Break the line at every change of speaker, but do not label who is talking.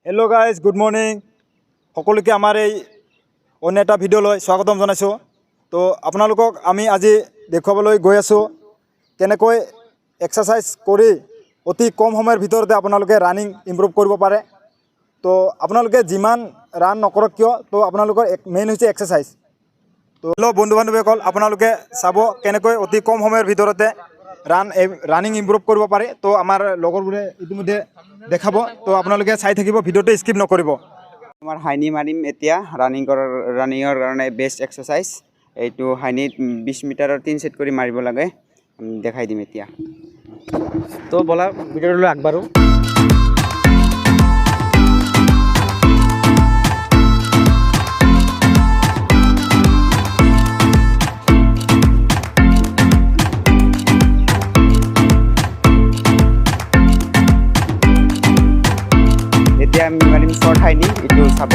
Hello' guys, good morning. সকলোকে আমাৰ এই অন্য এটা ভিডিঅ'লৈ স্বাগতম জনাইছোঁ। তো আপোনালোকক আমি আজি দেখুৱাবলৈ গৈ আছোঁ কেনেকৈ এক্সাৰচাইজ কৰি অতি কম সময়ৰ ভিতৰতে আপোনালোকে ৰানিং ইম্প্ৰুভ কৰিব পাৰে। তো আপোনালোকে যিমান ৰান নকৰক কিয়, তো আপোনালোকৰ মেইন হৈছে এক্সাৰচাইজ। তো হেল্ল' বন্ধু বান্ধৱীসকল, আপোনালোকে চাব কেনেকৈ অতি কম সময়ৰ ভিতৰতে ৰানিং ইম্প্ৰুভ কৰিব পাৰে। তো আমাৰ লগৰবোৰে ইতিমধ্যে দেখাব, তো আপোনালোকে চাই থাকিব, ভিডিঅ'টো স্কিপ নকৰিব।
আমাৰ হাইনি মাৰিম এতিয়া ৰানিঙৰ কাৰণে বেষ্ট এক্সাৰচাইজ এইটো। হাইনিত 20 মিটাৰৰ 3 সেট কৰি মাৰিব লাগে, দেখাই দিম এতিয়া।
তো বলা ভিডিঅ'লৈ আগবাঢ়ো।
এতিয়া আমি মাৰিম শ্বৰ্ট হাইনি, এইটো চাব।